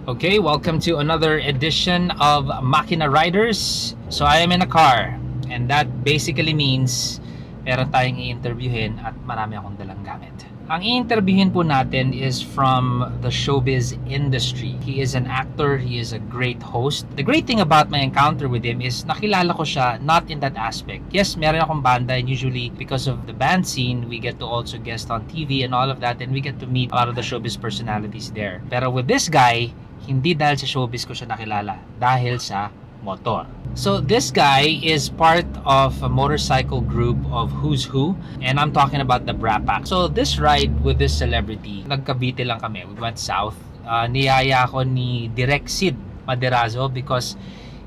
Okay, welcome to another edition of Makina Riders. So I am in a car, and that basically means meron tayong i-interviewin at marami akong dalang gamit. Ang i-interviewin po natin is from the showbiz industry. He is an actor, he is a great host. The great thing about my encounter with him is nakilala ko siya not in that aspect. Yes, meron akong banda, and usually because of the band scene, we get to also guest on TV and all of that, and we get to meet a lot of the showbiz personalities there. Pero with this guy, hindi dahil sa showbiz ko siya nakilala, dahil sa motor. So this guy is part of a motorcycle group of Who's Who, and I'm talking about the Brapac. So this ride with this celebrity, nagkabite lang kami. We went south. Niyaya ako ni Direk Sid Maderazo because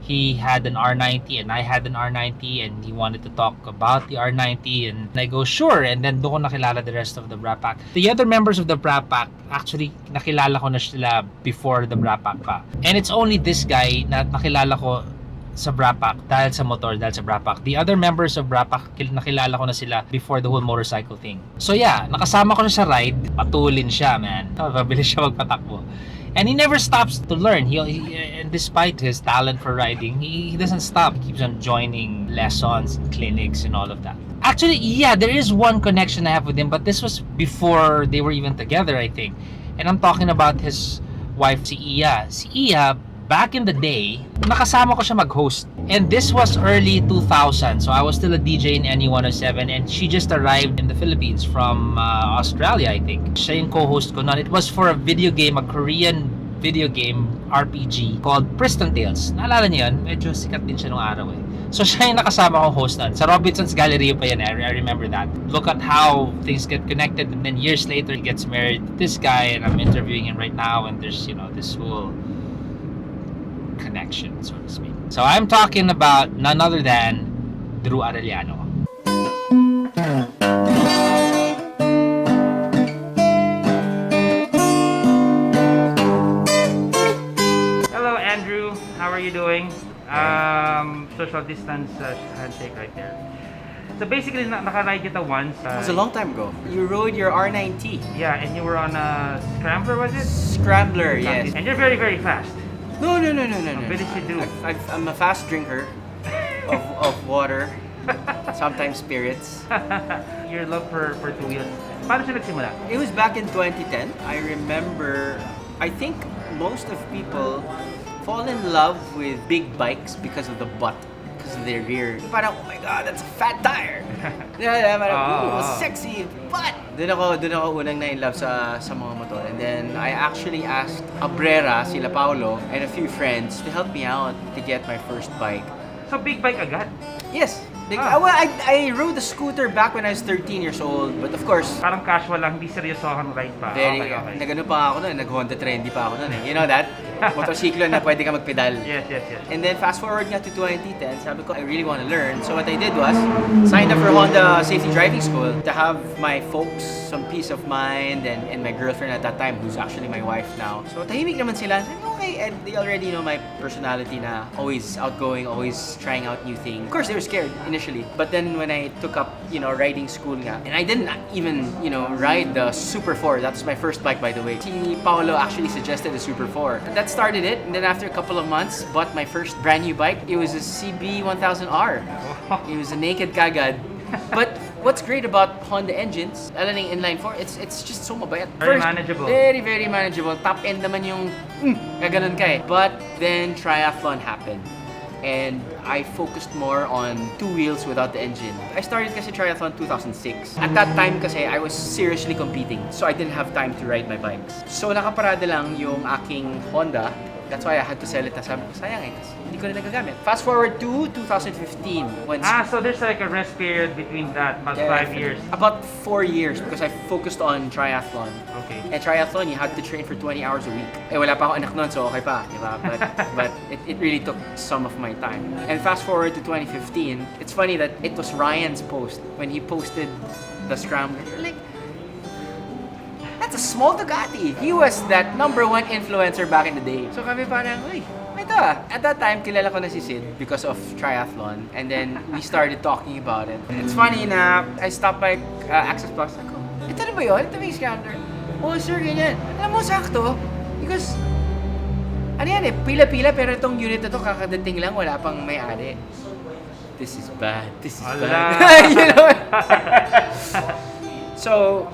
he had an R90 and I had an R90, and he wanted to talk about the R90, and I go sure, and then doon ko nakilala the rest of the Brapac. The other members of the Brapac, actually nakilala ko na sila before the Brapac pa. And it's only this guy na nakilala ko sa Brapac dahil sa motor, dahil sa Brapac. The other members of Brapac, nakilala ko na sila before the whole motorcycle thing. So yeah, nakasama ko siya sa ride. Patulin siya, man. Mabilis siya magpatakbo. And he never stops to learn. And despite his talent for riding, he doesn't stop. He keeps on joining lessons, clinics, and all of that. Actually, yeah, there is one connection I have with him, but this was before they were even together, I think. And I'm talking about his wife, si Iya. Si Iya, back in the day, nakasama ko siya mag-host. And this was early 2000. So I was still a DJ in NE107, and she just arrived in the Philippines from Australia, I think. Siya yung co-host ko noon. It was for a video game, a Korean video game RPG called Prison Tales. Naalala niyo yun? Medyo sikat din siya nung araw eh. So siya yung nakasama kong host nun. Sa Robinson's Gallery pa yan. I remember that. Look at how things get connected, and then years later he gets married to this guy, and I'm interviewing him right now, and there's, this whole connection, so to speak. So I'm talking about none other than Drew Arellano. Hello, Andrew. How are you doing? Social distance handshake right there. So basically, naka-ride kita once. It was a long time ago. You rode your R90. Yeah, and you were on a Scrambler, was it? Scrambler, yes. And you're very, very fast. No. What did you do? I'm a fast drinker of water, sometimes spirits. Your love for two wheels. Paano siya nagsimula? It was back in 2010. I remember, I think most of people fall in love with big bikes because of the butt, because of their rear. Parang, oh my god, that's a fat tire! Parang, sexy butt! Doon ako unang na-in-love sa mga motor. And then I actually asked Abrera, sila Paolo, and a few friends to help me out to get my first bike. So big bike agad? Yes. I rode a scooter back when I was 13 years old, but of course, Parang casual lang, hindi seryosohan ride pa. very, Okay. nagano pa ako noon, nag-Honda Trendy pa ako noon eh. You know that? Motorsiklo na pwede ka magpedal. Yes. And then fast forward nga to 2010, sabi ko, I really want to learn. So what I did was, signed up for Honda Safety Driving School to have my folks some peace of mind, and my girlfriend at that time, who's actually my wife now. So tahimik naman sila. Sabi ko, okay, and they already know my personality na always outgoing, always trying out new things. Of course, they were scared initially. But then when I took up, riding school nga, and I didn't even, ride the Super 4. That was my first bike, by the way. Si Paolo actually suggested the Super 4. And that started it. And then after a couple of months, bought my first brand new bike. It was a CB1000R. It was a naked kagad. But what's great about Honda engines, lalo na yung inline 4, it's just so mabait. Very manageable. Very, very manageable. Top end naman yung, gaganon ka eh. But then triathlon happened. And I focused more on two wheels without the engine. I started kasi triathlon 2006. At that time kasi, I was seriously competing. So I didn't have time to ride my bikes. So nakaparada lang yung aking Honda. That's why I had to sell it. Sabi ko, sayang eh. Hindi ko na nagagamit. Fast forward to 2015. So there's like a rest period between that, about 5 years. About 4 years because I focused on triathlon. Okay. And triathlon, you had to train for 20 hours a week. Eh, wala pa akong anak nun, so okay pa, di ba? But it really took some of my time. And fast forward to 2015, it's funny that it was Ryan's post when he posted the Scrambler. Like, that's a small Ducati. He was that #1 influencer back in the day. So kami parang, uy, ito ah. At that time, kilala ko na si Sid because of triathlon. And then we started talking about it. It's funny na I stopped by Access Plus. Ako, ito na ba yun? Ito ba yung Scrambler? Oh, sir, ganyan. Alam mo, sakto. Because Ano yan eh, pila-pila pero itong unit na to kakadating lang, wala pang may-ari. This is bad. This is bad. You know? So,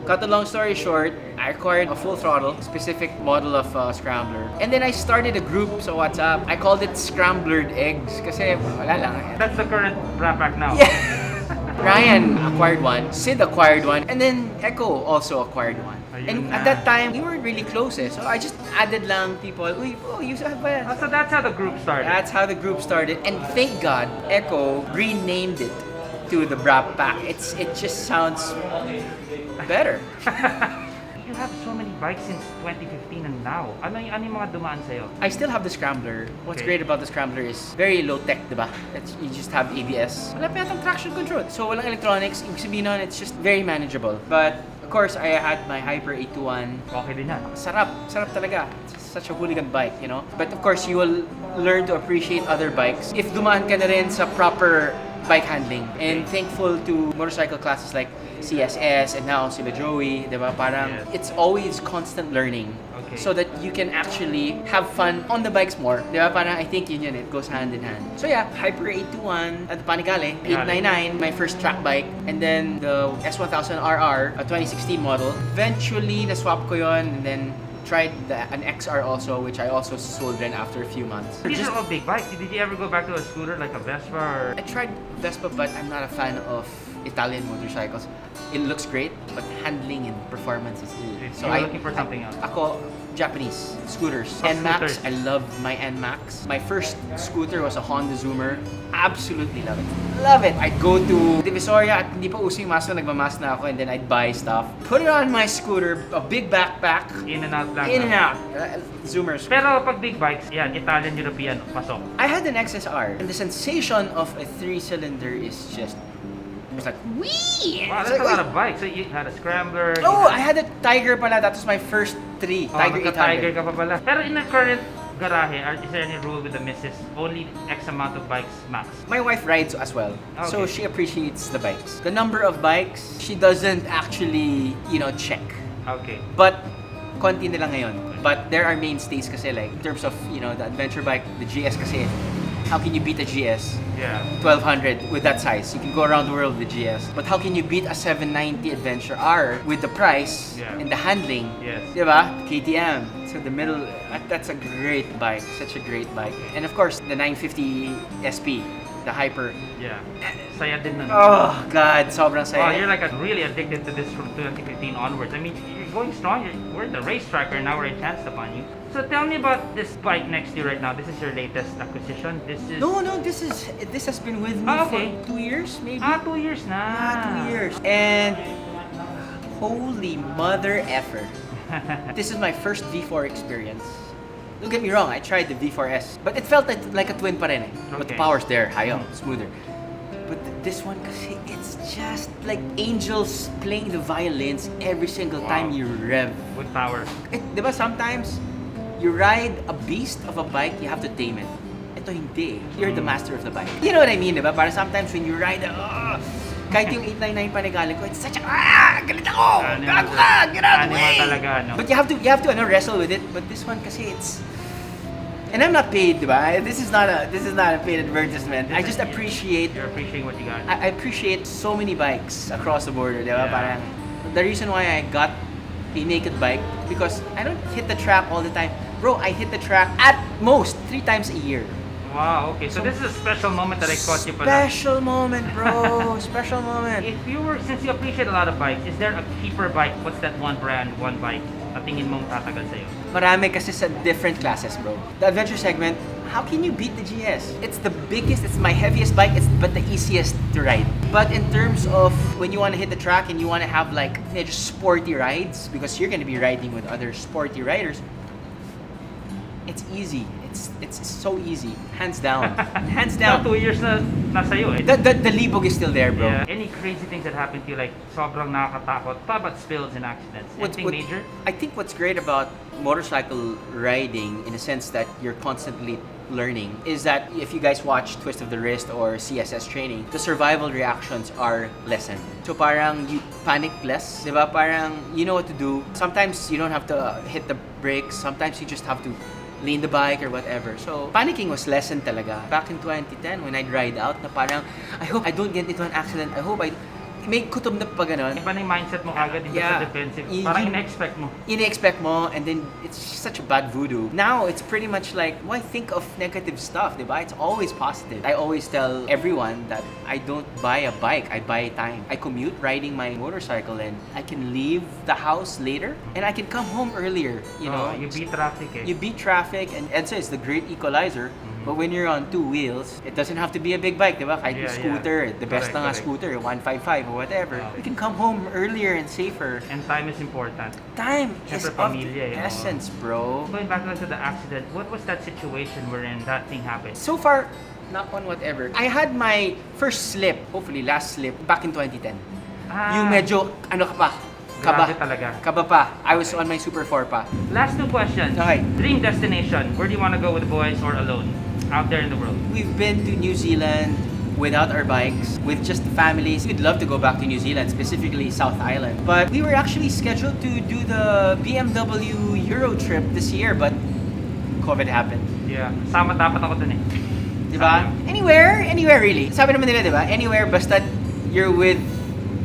cut a long story short, I acquired a full throttle, specific model of scrambler. And then I started a group sa WhatsApp. I called it Scramblered Eggs kasi wala lang. That's the current wrap pack now. Yeah. Ryan acquired one, Sid acquired one, and then Echo also acquired one. And at that time, we weren't really close eh. So I just added lang people, uy, oh, you have ba? So that's how the group started. That's how the group started. And thank God, Echo renamed it to the Brap Pack. It just sounds better. You have so many bikes since 2015 and now. Ano yung mga dumaan sa'yo? I still have the Scrambler. What's Okay. great about the Scrambler is very low tech, diba? You just have ABS. Wala pa yatang traction control. So walang electronics. Ibig sabihin nun, it's just very manageable. But of course, I had my Hyper 821. Okay din yan. Sarap talaga. It's such a hooligan bike, you know? But of course, you will learn to appreciate other bikes if dumaan ka na rin sa proper bike handling. And thankful to motorcycle classes like CSS and now sila Joey, diba? Parang Yes. it's always constant learning. Okay. So that you can actually have fun on the bikes more. Diba? Parang I think yun, it goes hand in hand. So yeah, Hyper 821 at the Panigale, 899, my first track bike. And then the S1000RR, a 2016 model. Eventually, na-swap ko yun and then tried an XR also, which I also sold then after a few months. These are all big bikes. Did you ever go back to a scooter like a Vespa or... I tried Vespa, but I'm not a fan of Italian motorcycles. It looks great, but handling and performance is So you're looking for something else? Ako, Japanese scooters. Oh, NMAX, scooters. I love my NMAX. My first scooter was a Honda Zoomer. Absolutely love it. Love it! I'd go to Divisoria at hindi pa uso yung mask, nagmamask na ako, and then I'd buy stuff. Put it on my scooter, a big backpack, In and out lang. in and out. Zoomers. Pero pag big bikes, yan, Italian, European, pasok. I had an XSR, and the sensation of a 3-cylinder is just... It's like, wee! Wow, It's that's like, a lot of bikes. So you had a Scrambler. Oh, I had a Tiger pala. That was my first 3. Tiger 800. Tiger ka pa pala. Pero in the current garahe, is there any rule with the missus? Only X amount of bikes max? My wife rides as well, so Okay. she appreciates the bikes. The number of bikes, she doesn't actually, check. Okay. But, konti na lang ngayon. But there are mainstays kasi like, in terms of, the adventure bike, the GS kasi, how can you beat a GS? Yeah. 1200 with that size. You can go around the world with GS. But how can you beat a 790 Adventure R with the price Yeah. and the handling? Yes. Diba? KTM. So the middle, that's a great bike. Such a great bike. And of course, the 950 SP, the Hyper. Yeah. Saya din nun. Oh, God. Sobrang Wow, saya. you're like really addicted to this from 2015 onwards. I mean, you're going strong. We're the racetracker now. We're chanced upon you. So tell me about this bike next to you right now. This is your latest acquisition. This is... No, this has been with me Okay. for 2 years, maybe. 2 years na. Yeah, 2 years. And holy mother effer. This is my first V4 experience. Don't get me wrong, I tried the V4S, but it felt like a twin pa rin eh. But the Okay. power's there, high up, smoother. But this one kasi, it's just like angels playing the violins every single time Wow. you rev. With power. Diba sometimes, you ride a beast of a bike, you have to tame it. Ito hindi. You're the master of the bike. You know what I mean, diba? Para sometimes when you ride, kahit yung 899 Panigale ko, it's such a, galit ako! Gago ka! Get out of the Animal way! talaga, no? But you have to wrestle with it. But this one kasi it's... And I'm not paid, diba? This is not a paid advertisement. I just appreciate... You're appreciating what you got. I appreciate so many bikes across the border, diba? Yeah. Parang, the reason why I got a naked bike, because I don't hit the track all the time. Bro, I hit the track at most 3 times a year. Wow, okay. So this is a special moment that I caught you pala. Special moment, bro. Special moment. If you were, since you appreciate a lot of bikes, is there a keeper bike? What's that one brand, one bike na tingin mong tatagal sa'yo? Marami kasi sa different classes, bro. The adventure segment, how can you beat the GS? It's the biggest, it's my heaviest bike, but the easiest to ride. But in terms of when you want to hit the track and you want to have like just sporty rides, because you're going to be riding with other sporty riders, it's easy. It's so easy. Hands down. Hands Now, down. 2 years na sa'yo eh. The libog is still there, bro. Yeah. Any crazy things that happened to you, like sobrang nakakatakot, pa about spills and accidents? Anything major? I think what's great about motorcycle riding, in a sense that you're constantly learning, is that if you guys watch Twist of the Wrist or CSS training, the survival reactions are lessened. So parang you panic less, diba? Parang you know what to do. Sometimes you don't have to hit the brakes. Sometimes you just have to lane the bike or whatever. So, panicking was lessened talaga. Back in 2010, when I'd ride out, na parang, I hope I don't get into an accident. I hope I... May kutob na pa ganon. Iba na yung mindset mo agad, iba sa defensive. Parang ina-expect mo. Ina-expect mo, and then it's such a bad voodoo. Now, it's pretty much like, why think of negative stuff, diba? It's always positive. I always tell everyone that I don't buy a bike, I buy time. I commute riding my motorcycle, and I can leave the house later, and I can come home earlier, you know? You beat traffic eh. You beat traffic, and EDSA is the great equalizer. But when you're on two wheels, it doesn't have to be a big bike, diba? Kahit yung scooter, the best na nga scooter, 155 or whatever. You can come home earlier and safer. And time is important. Time is Siyempre, of pamilya, the essence, bro. Going back to the accident, what was that situation wherein that thing happened? So far, knock on whatever. I had my first slip, hopefully last slip, back in 2010. Yung medyo, ano ka pa? Kaba. Grabe talaga. Kaba pa. I was on my Super 4 pa. Last two questions. Okay. Dream destination. Where do you want to go with the boys or alone? Out there in the world. We've been to New Zealand without our bikes, with just the families. We'd love to go back to New Zealand, specifically South Island. But we were actually scheduled to do the BMW Euro trip this year, but COVID happened. Yeah. Sama dapat ako dun eh. Diba? Anywhere really. Sabi naman nila, diba? Anywhere basta you're with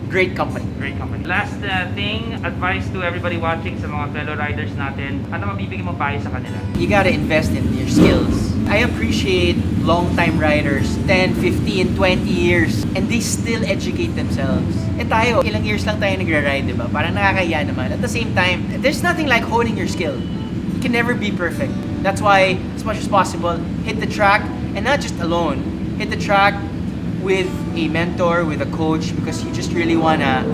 great company. Great company. Last thing, advice to everybody watching sa mga fellow riders natin. Ano mabibigay mo payo sa kanila? You gotta invest in your skills. I appreciate long-time riders, 10, 15, 20 years, and they still educate themselves. Eh tayo, ilang years lang tayo nagra-ride, diba? Parang nakakahiya naman. At the same time, there's nothing like honing your skill. You can never be perfect. That's why, as much as possible, hit the track, and not just alone. Hit the track with a mentor, with a coach, because you just really wanna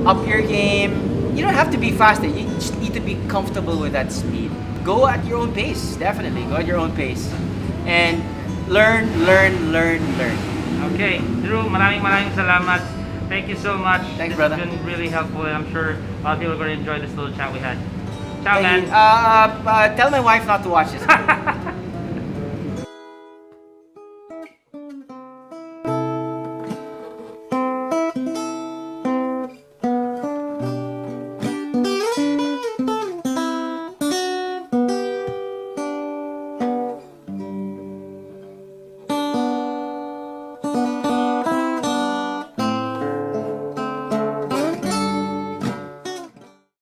up your game. You don't have to be faster, you just need to be comfortable with that speed. Go at your own pace, definitely, go at your own pace. And learn. Okay, Drew, maraming salamat. Thank you so much. Thanks, this brother. has been really helpful, and I'm sure a lot of people are going to enjoy this little chat we had. Ciao, man. Tell my wife not to watch this.